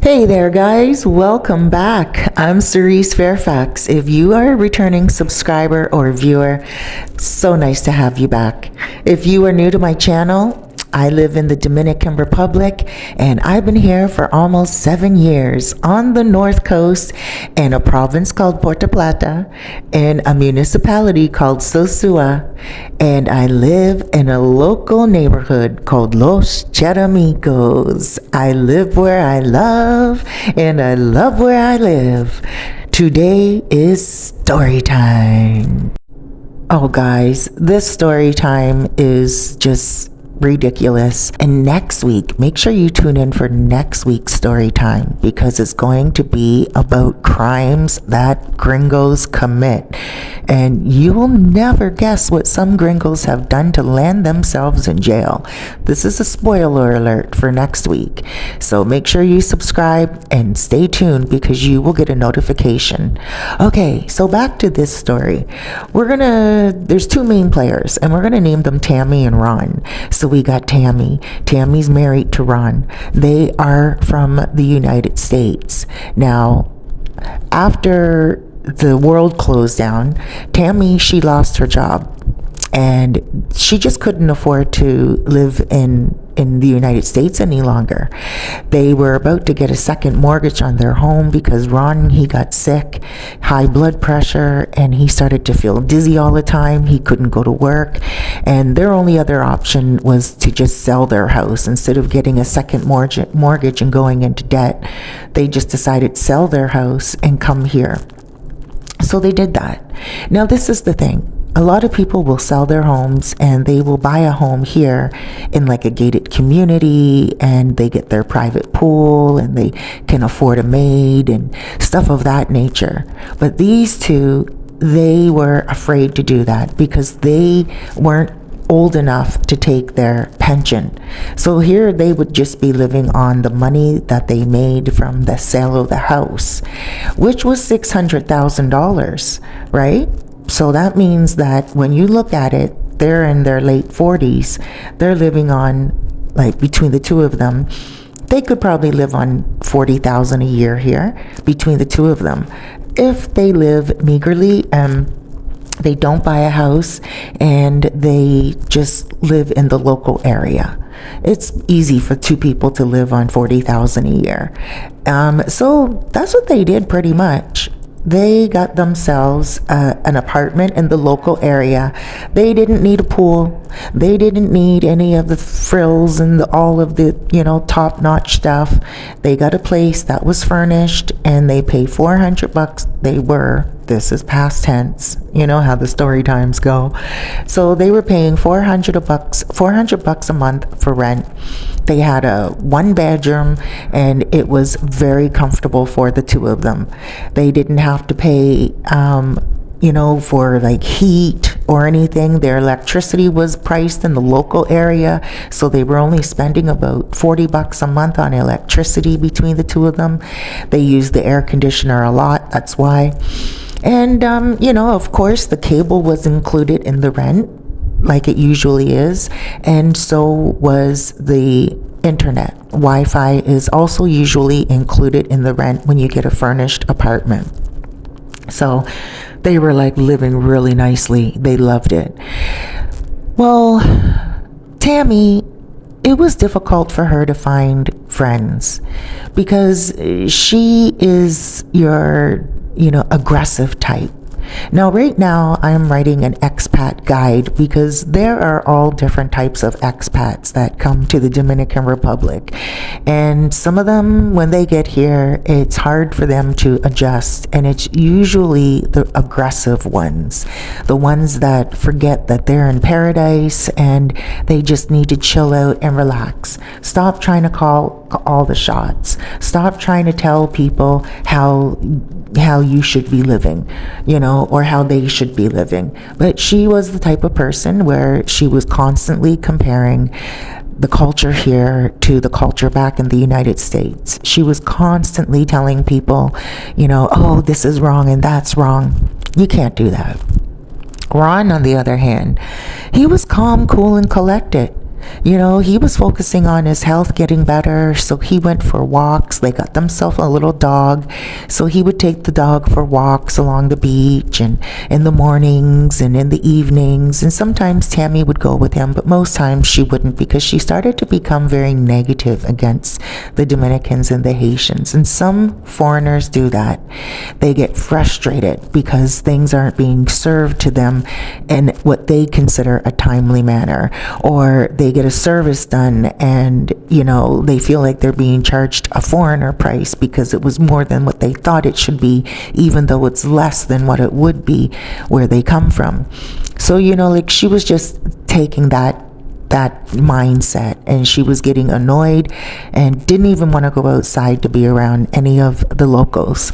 Hey there, guys. Welcome back. I'm Cerise Fairfax. If you are a returning subscriber or viewer, so nice to have you back. If you are new to my channel, I live in the Dominican Republic and I've been here for almost 7 years on the North Coast in a province called Puerto Plata and a municipality called Sosua. And I live in a local neighborhood called Los Cheramicos. I live where I love and I love where I live. Today is story time. Oh, guys, this story time is just ridiculous. And next week, make sure you tune in for next week's story time because it's going to be about crimes that gringos commit. And you will never guess what some gringos have done to land themselves in jail. This is a spoiler alert for next week. So make sure you subscribe and stay tuned because you will get a notification. Okay, so back to this story. There's two main players and we're gonna name them Tammy and Ron. So we got Tammy. Tammy's married to Ron. They are from the United States. Now, after the world closed down, Tammy, she lost her job and she just couldn't afford to live in the United States any longer. They were about to get a second mortgage on their home because Ron, he got sick, high blood pressure, and he started to feel dizzy all the time. He couldn't go to work, and their only other option was to just sell their house. Instead of getting a second mortgage and going into debt, they just decided to sell their house and come here. So they did that. Now, this is the thing. A lot of people will sell their homes and they will buy a home here in like a gated community and they get their private pool and they can afford a maid and stuff of that nature. But these two, they were afraid to do that because they weren't old enough to take their pension. So here they would just be living on the money that they made from the sale of the house, which was $600,000, right? So that means that when you look at it, they're in their late 40s. They're living on, like between the two of them, they could probably live on $40,000 a year here between the two of them. If they live meagerly, they don't buy a house and they just live in the local area. It's easy for two people to live on $40,000 a year. So that's what they did pretty much. They got themselves an apartment in the local area. They didn't need a pool. They didn't need any of the frills and all of the, top-notch stuff. They got a place that was furnished and they paid $400. This is past tense. You know how the story times go. So they were paying $400 a month for rent. They had a 1-bedroom and it was very comfortable for the two of them. They didn't have to pay, for like heat or anything. Their electricity was priced in the local area. So they were only spending about $40 a month on electricity between the two of them. They used the air conditioner a lot. That's why. And, of course, the cable was included in the rent, like it usually is. And so was the internet. Wi-Fi is also usually included in the rent when you get a furnished apartment. So they were like living really nicely. They loved it. Well, Tammy, it was difficult for her to find friends because she is your aggressive type. Now, right now, I'm writing an expat guide because there are all different types of expats that come to the Dominican Republic. And some of them, when they get here, it's hard for them to adjust. And it's usually the aggressive ones, the ones that forget that they're in paradise and they just need to chill out and relax. Stop trying to call all the shots. Stop trying to tell people how you should be living, or how they should be living. But she was the type of person where she was constantly comparing the culture here to the culture back in the United States. She was constantly telling people, oh, this is wrong and that's wrong. You can't do that. Ron, on the other hand, he was calm, cool, and collected. He was focusing on his health getting better, so he went for walks. They got themselves a little dog, so he would take the dog for walks along the beach and in the mornings and in the evenings. And sometimes Tammy would go with him, but most times she wouldn't, because she started to become very negative against the Dominicans and the Haitians. And some foreigners do that. They get frustrated because things aren't being served to them in what they consider a timely manner, or they get a service done and they feel like they're being charged a foreigner price because it was more than what they thought it should be, even though it's less than what it would be where they come from. So like she was just taking that mindset, and she was getting annoyed and didn't even want to go outside to be around any of the locals.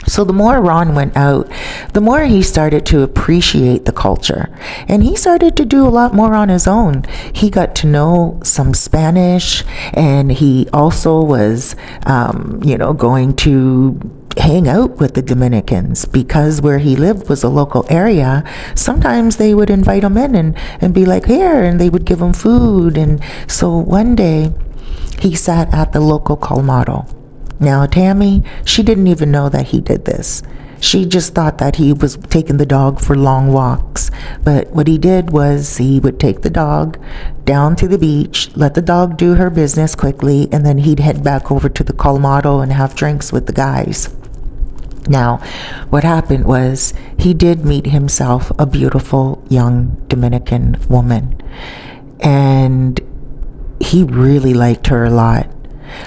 So the more Ron went out, the more he started to appreciate the culture. And he started to do a lot more on his own. He got to know some Spanish, and he also was, going to hang out with the Dominicans, because where he lived was a local area. Sometimes they would invite him in and be like, here, and they would give him food. And so one day he sat at the local colmado. Now, Tammy, she didn't even know that he did this. She just thought that he was taking the dog for long walks. But what he did was he would take the dog down to the beach, let the dog do her business quickly, and then he'd head back over to the colmado and have drinks with the guys. Now, what happened was he did meet himself a beautiful young Dominican woman. And he really liked her a lot.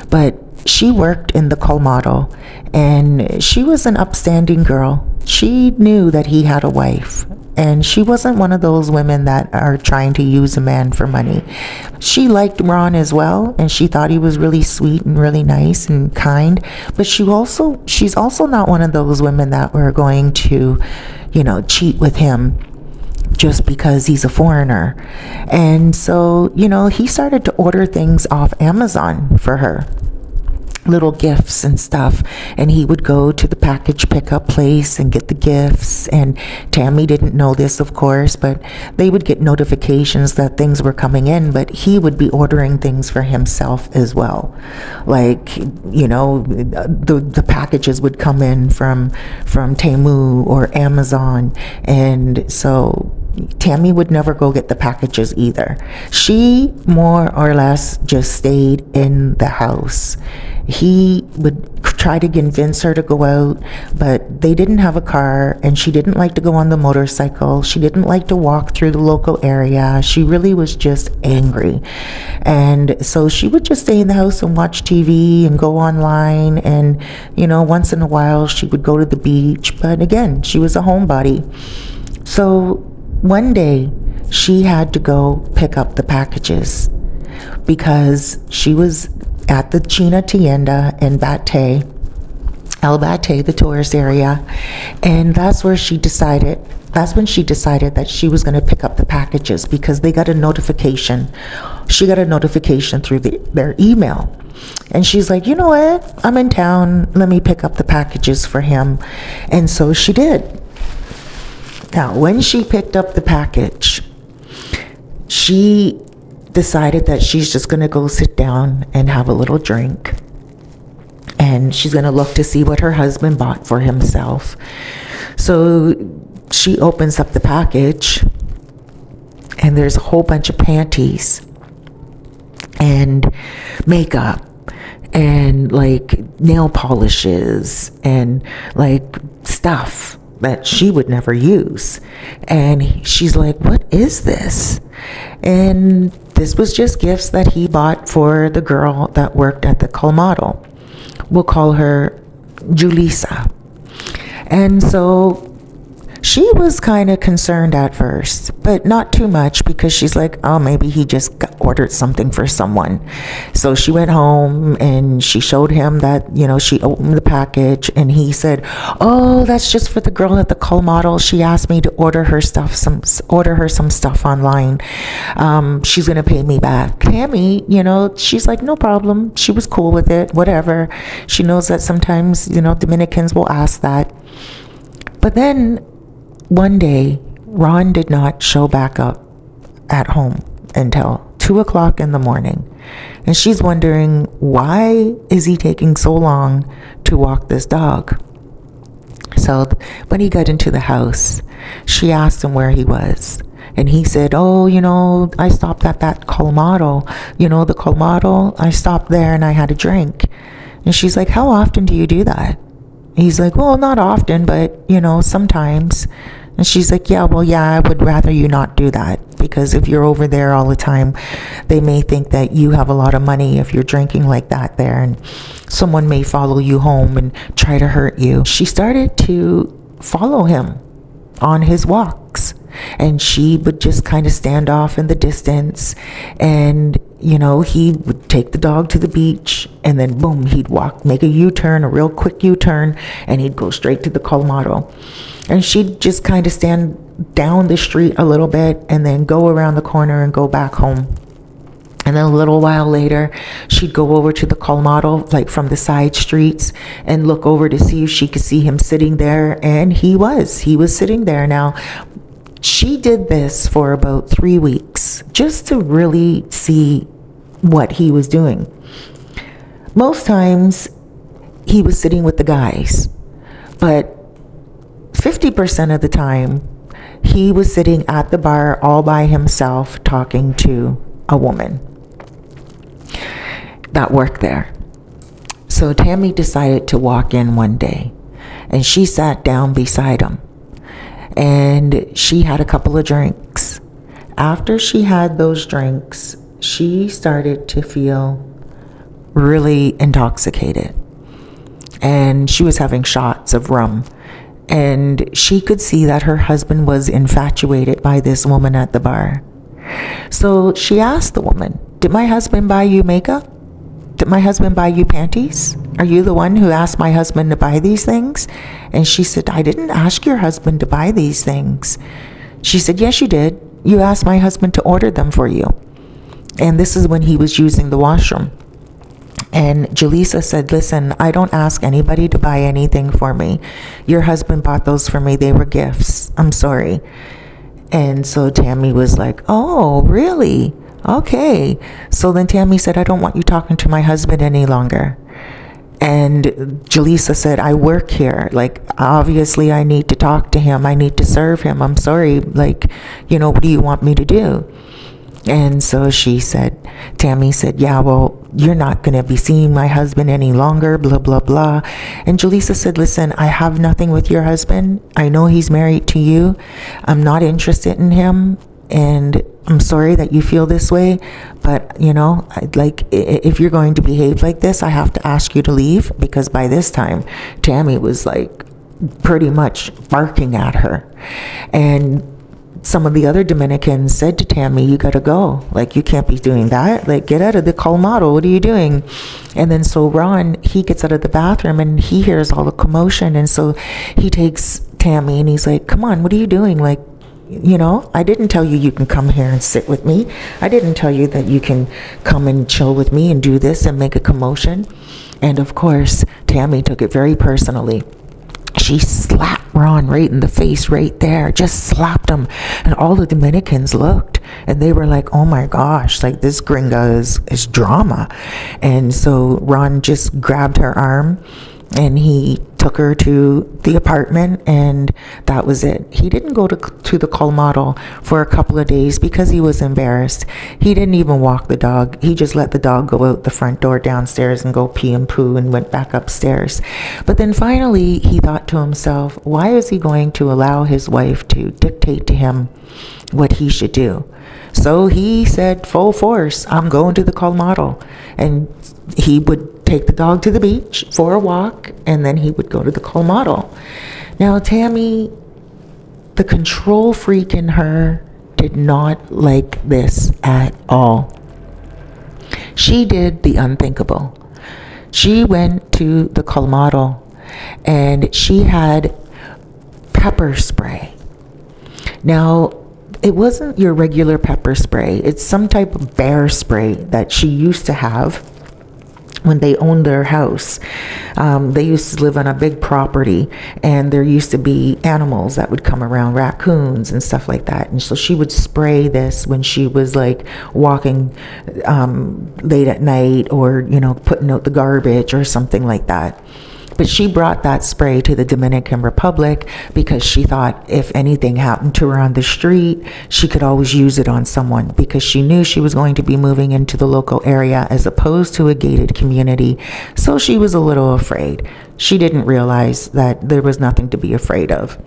But she worked in the colmado, and she was an upstanding girl. She knew that he had a wife, and she wasn't one of those women that are trying to use a man for money. She liked Ron as well, and she thought he was really sweet and really nice and kind. But she's also not one of those women that were going to, cheat with him just because he's a foreigner. And so, he started to order things off Amazon for her, little gifts and stuff, and he would go to the package pickup place and get the gifts. And Tammy didn't know this, of course, but they would get notifications that things were coming in, but he would be ordering things for himself as well. Like, the packages would come in from Temu or Amazon, and so Tammy would never go get the packages either. She more or less just stayed in the house. He would try to convince her to go out, but they didn't have a car, and she didn't like to go on the motorcycle. She didn't like to walk through the local area. She really was just angry. And so she would just stay in the house and watch TV and go online, and once in a while she would go to the beach. But again, she was a homebody. So one day she had to go pick up the packages because she was at the China Tienda in El Bate, the tourist area. And that's when she decided that she was going to pick up the packages, because they got a notification. She got a notification through their email. And she's like, you know what? I'm in town. Let me pick up the packages for him. And so she did. Now, when she picked up the package, she decided that she's just going to go sit down and have a little drink. And she's going to look to see what her husband bought for himself. So she opens up the package, and there's a whole bunch of panties and makeup and like nail polishes and like stuff that she would never use. And she's like, what is this? And this was just gifts that he bought for the girl that worked at the colmado. We'll call her Julissa. And so she was kind of concerned at first, but not too much, because she's like, oh, maybe he just ordered something for someone. So she went home and she showed him that, she opened the package, and he said, oh, that's just for the girl at the colmado. She asked me to order her some stuff online. She's going to pay me back. Tammy, she's like, no problem. She was cool with it, whatever. She knows that sometimes, Dominicans will ask that. But then one day, Ron did not show back up at home until 2 o'clock in the morning. And she's wondering, why is he taking so long to walk this dog? So when he got into the house, she asked him where he was. And he said, oh, I stopped at that Colmado. The Colmado, I stopped there and I had a drink. And she's like, how often do you do that? He's like, well, not often, but, sometimes. And she's like, yeah, I would rather you not do that, because if you're over there all the time, they may think that you have a lot of money if you're drinking like that there, and someone may follow you home and try to hurt you. She started to follow him on his walks, and she would just kind of stand off in the distance, and he would take the dog to the beach, and then boom, he'd make a U-turn, a real quick U-turn, and he'd go straight to the Colmado. And she'd just kind of stand down the street a little bit and then go around the corner and go back home. And then a little while later, she'd go over to the Colmado, like from the side streets, and look over to see if she could see him sitting there. And he was sitting there. Now, she did this for about 3 weeks just to really see what he was doing. Most times, he was sitting with the guys, but 50% of the time, he was sitting at the bar all by himself talking to a woman that worked there. So Tammy decided to walk in one day, and she sat down beside him, and she had a couple of drinks. After she had those drinks, she started to feel really intoxicated, and she was having shots of rum. And she could see that her husband was infatuated by this woman at the bar. So she asked the woman, did my husband buy you makeup? Did my husband buy you panties? Are you the one who asked my husband to buy these things? And she said, I didn't ask your husband to buy these things. She said, yes, you did. You asked my husband to order them for you. And this is when he was using the washroom. And Jaleesa said, listen, I don't ask anybody to buy anything for me. Your husband bought those for me. They were gifts. I'm sorry. And so Tammy was like, oh, really? Okay. So then Tammy said, I don't want you talking to my husband any longer. And Jaleesa said, I work here. Like, obviously, I need to talk to him. I need to serve him. I'm sorry. Like, what do you want me to do? And so Tammy said, yeah, well, you're not going to be seeing my husband any longer, blah, blah, blah. And Jaleesa said, listen, I have nothing with your husband. I know he's married to you. I'm not interested in him. And I'm sorry that you feel this way. But, if you're going to behave like this, I have to ask you to leave. Because by this time, Tammy was like pretty much barking at her. And some of the other Dominicans said to Tammy, you gotta go. Like, you can't be doing that. Like, get out of the Colmado. What are you doing? And then so Ron, he gets out of the bathroom and he hears all the commotion. And so he takes Tammy and he's like, come on, what are you doing? Like, I didn't tell you can come here and sit with me. I didn't tell you that you can come and chill with me and do this and make a commotion. And of course, Tammy took it very personally. She slapped Ron right in the face right there, just slapped him. And all the Dominicans looked and they were like, oh my gosh, like this Gringa is drama. And so Ron just grabbed her arm and he took her to the apartment, and that was it. He didn't go to the Colmado for a couple of days because he was embarrassed. He didn't even walk the dog. He just let the dog go out the front door downstairs and go pee and poo and went back upstairs. But then finally he thought to himself, why is he going to allow his wife to dictate to him what he should do? So he said, full force, I'm going to the Colmado. And he would take the dog to the beach for a walk, and then he would go to the Colmado. Now, Tammy, the control freak in her, did not like this at all. She did the unthinkable. She went to the Colmado, and she had pepper spray. Now, it wasn't your regular pepper spray. It's some type of bear spray that she used to have. when they owned their house, they used to live on a big property, and there used to be animals that would come around, raccoons and stuff like that. And so she would spray this when she was like walking late at night, or putting out the garbage or something like that. But she brought that spray to the Dominican Republic because she thought if anything happened to her on the street, she could always use it on someone, because she knew she was going to be moving into the local area as opposed to a gated community. So she was a little afraid. She didn't realize that there was nothing to be afraid of.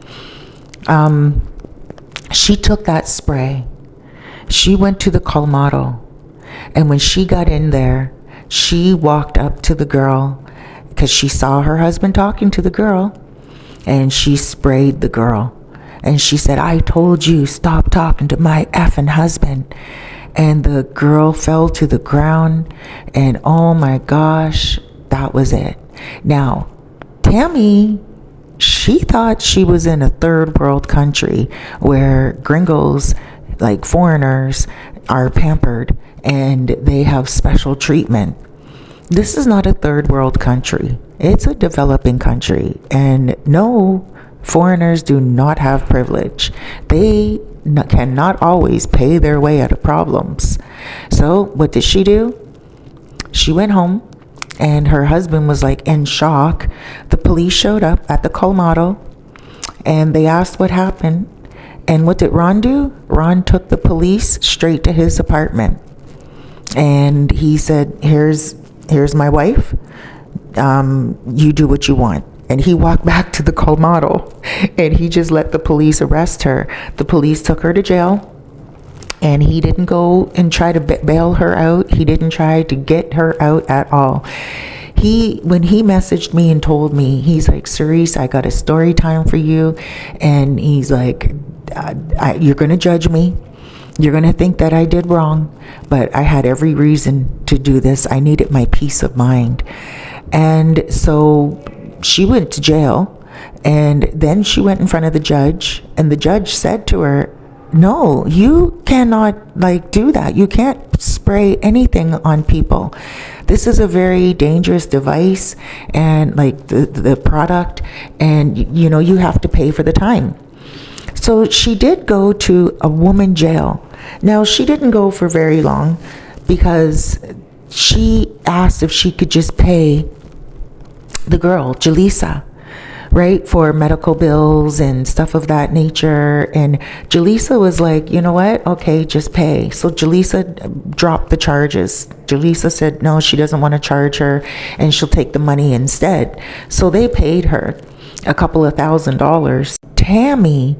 She took that spray. She went to the colmado. And when she got in there, she walked up to the girl, because she saw her husband talking to the girl, and she sprayed the girl. And she said, "I told you, stop talking to my effing husband." And the girl fell to the ground, and oh my gosh, that was it. Now, Tammy, she thought she was in a third world country where gringos, like foreigners, are pampered and they have special treatment. This is not a third world country. It's a developing country. And no, foreigners do not have privilege. They cannot always pay their way out of problems. So what did she do? She went home, and her husband was like in shock. The police showed up at the colmado, and they asked what happened. And what did Ron do? Ron took the police straight to his apartment. And he said, here's my wife. You do what you want. And he walked back to the colmado, and he just let the police arrest her. The police took her to jail, and he didn't go and try to bail her out. He didn't try to get her out at all. When he messaged me and told me, he's like, "Cerise, I got a story time for you." And he's like, "You're going to judge me. You're going to think that I did wrong, but I had every reason to do this. I needed my peace of mind." And so she went to jail, and then she went in front of the judge, and the judge said to her, "No, you cannot do that. You can't spray anything on people. This is a very dangerous device, and the product, and you have to pay for the time." So she did go to a woman jail. Now, she didn't go for very long, because she asked if she could just pay the girl, Jaleesa, right, for medical bills and stuff of that nature. And Jaleesa was like, "You know what? Okay, just pay." So Jaleesa dropped the charges. Jaleesa said no, she doesn't want to charge her, and she'll take the money instead. So they paid her a couple of $1,000s. Tammy,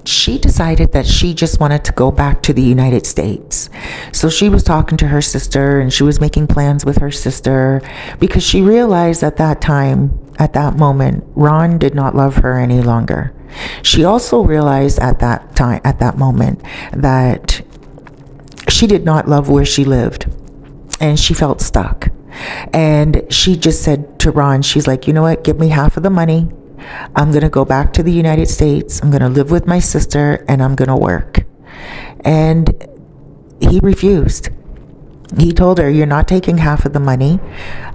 she decided that she just wanted to go back to the United States. So she was talking to her sister, and she was making plans with her sister, because she realized at that time, at that moment, Ron did not love her any longer. She also realized at that time, at that moment, that she did not love where she lived, and she felt stuck. And she just said to Ron, she's like, "You know what? Give me half of the money. I'm going to go back to the United States. I'm going to live with my sister, and I'm going to work." And he refused. He told her, "You're not taking half of the money."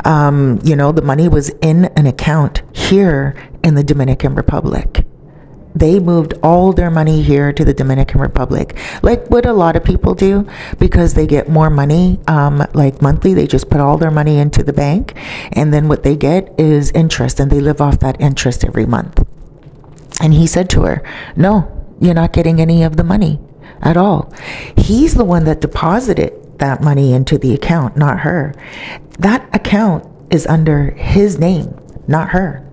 The money was in an account here in the Dominican Republic. They moved all their money here to the Dominican Republic, like what a lot of people do, because they get more money, monthly. They just put all their money into the bank, and then what they get is interest, and they live off that interest every month. And he said to her, "No, you're not getting any of the money at all." He's the one that deposited that money into the account, not her. That account is under his name, not her.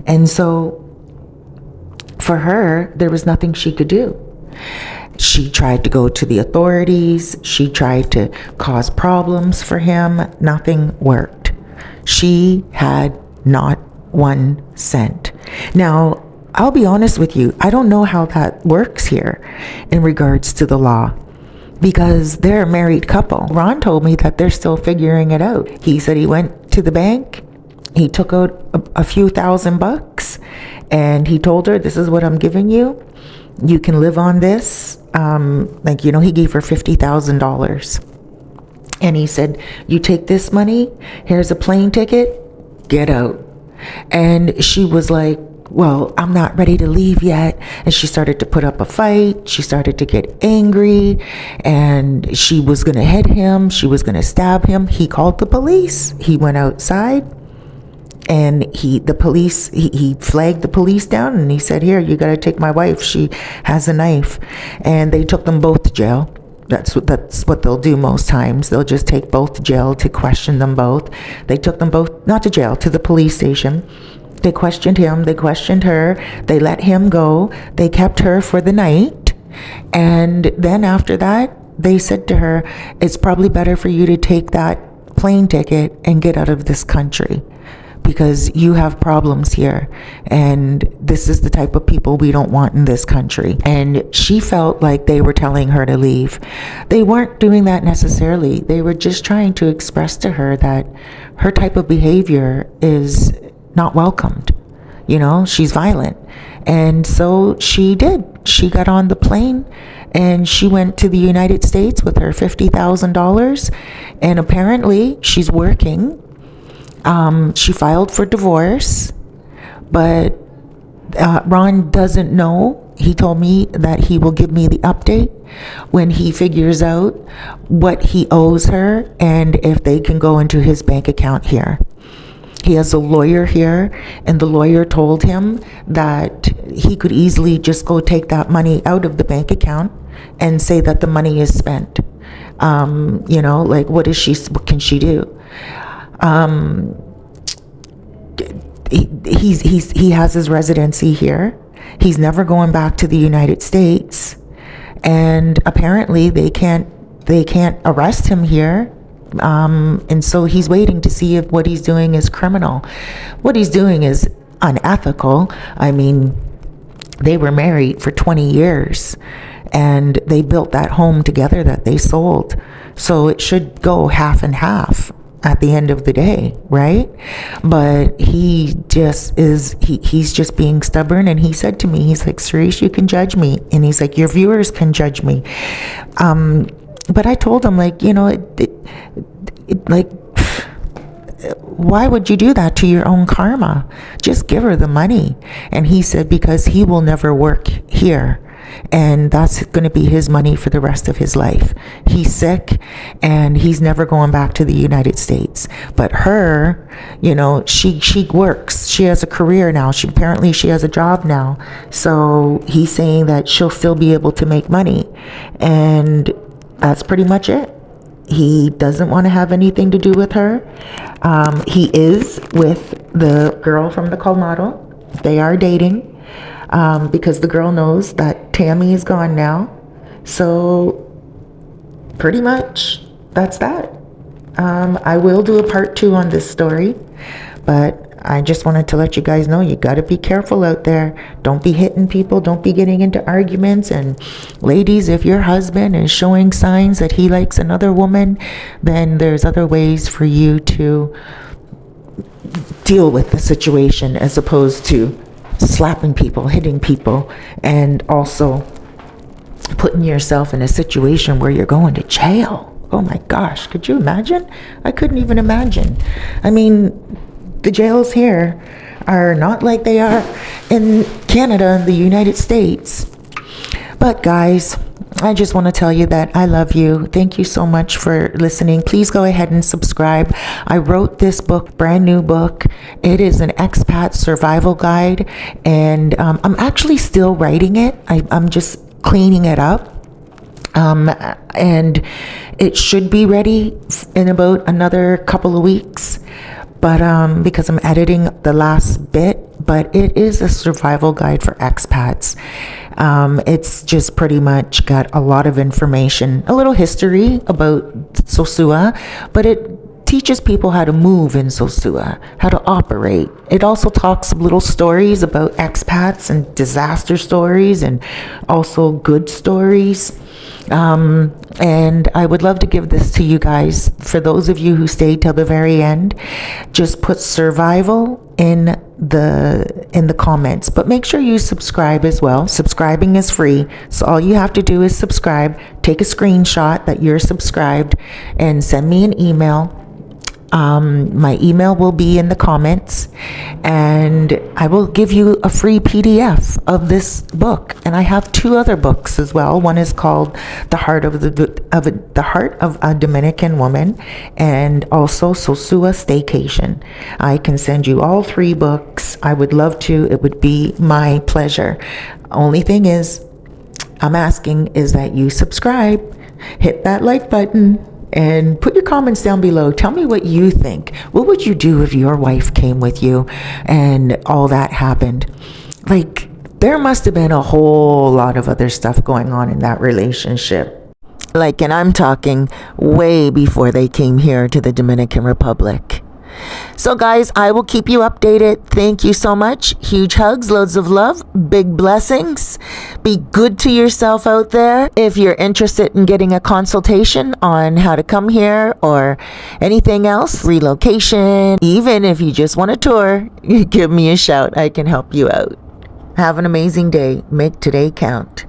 And so for her, there was nothing she could do. She tried to go to the authorities. She tried to cause problems for him. Nothing worked. She had not 1 cent. Now, I'll be honest with you. I don't know how that works here in regards to the law, because they're a married couple. Ron told me that they're still figuring it out. He said he went to the bank. He took out a few $1,000, and he told her, "This is what I'm giving you. You can live on this." He gave her $50,000. And he said, you take this money, here's a plane ticket, get out. And she was like, well, I'm not ready to leave yet. And she started to put up a fight. She started to get angry, and she was going to hit him. She was going to stab him. He called the police. He went outside, and he flagged the police down, and he said, here, you got to take my wife. She has a knife. And they took them both to jail. That's what they'll do most times. They'll just take both to jail to question them both. They took them both, not to jail, to the police station. They questioned him. They questioned her. They let him go. They kept her for the night. And then after that, they said to her, it's probably better for you to take that plane ticket and get out of this country, because you have problems here, and this is the type of people we don't want in this country. And she felt like they were telling her to leave. They weren't doing that necessarily. They were just trying to express to her that her type of behavior is not welcomed. You know, she's violent. And so she did. She got on the plane and she went to the United States with her $50,000. And apparently she's working. She filed for divorce, but Ron doesn't know. He told me that he will give me the update when he figures out what he owes her and if they can go into his bank account here. He has a lawyer here, and the lawyer told him that he could easily just go take that money out of the bank account and say that the money is spent. You know, like, what can she do? He has his residency here. He's never going back to the United States, and apparently they can't arrest him here. And so he's waiting to see if what he's doing is criminal. What he's doing is unethical. I mean, they were married for 20 years and they built that home together that they sold. So it should go half and half at the end of the day, right? But he just he's just being stubborn. And he said to me, he's like, Cerise, you can judge me. And he's like, your viewers can judge me. But I told him, like, you know, like, why would you do that to your own karma? Just give her the money. And he said, because he will never work here, and that's going to be his money for the rest of his life. He's sick and he's never going back to the United States. But her, you know, she works. She has a career now. She has a job now. So he's saying that she'll still be able to make money. And that's pretty much it. He doesn't want to have anything to do with her. He is with the girl from the Colmado. They are dating because the girl knows that Tammy is gone now. So pretty much that's that. I will do a part 2 on this story, but I just wanted to let you guys know, you got to be careful out there. Don't be hitting people. Don't be getting into arguments. And ladies, if your husband is showing signs that he likes another woman, then there's other ways for you to deal with the situation, as opposed to slapping people, hitting people, and also putting yourself in a situation where you're going to jail. Oh my gosh, could you imagine? I couldn't even imagine. I mean, the jails here are not like they are in Canada and the United States. But guys, I just want to tell you that I love you. Thank you so much for listening. Please go ahead and subscribe. I wrote this book, brand new book. It is an expat survival guide, and I'm actually still writing it. I'm just cleaning it up. And it should be ready in about another couple of weeks. But because I'm editing the last bit, but it is a survival guide for expats. It's just pretty much got a lot of information, a little history about Sosua, but it teaches people how to move in Sosua, how to operate. It also talks little stories about expats and disaster stories, and also good stories. And I would love to give this to you guys. For those of you who stayed till the very end, just put survival in the comments, but make sure you subscribe as well. Subscribing is free, so all you have to do is subscribe, take a screenshot that you're subscribed, and send me an email. My email will be in the comments, and I will give you a free PDF of this book. And I have 2 other books as well. One is called The Heart of a Dominican Woman, and also Sosua Staycation. I can send you all 3 books. I would love to. It would be my pleasure. Only thing is, I'm asking is that you subscribe, hit that like button, and put your comments down below. Tell me what you think. What would you do if your wife came with you and all that happened? Like, there must have been a whole lot of other stuff going on in that relationship. Like, and I'm talking way before they came here to the Dominican Republic. So guys, I will keep you updated. Thank you so much. Huge hugs, loads of love, big blessings. Be good to yourself out there. If you're interested in getting a consultation on how to come here or anything else, relocation, even if you just want a tour, give me a shout. I can help you out. Have an amazing day. Make today count.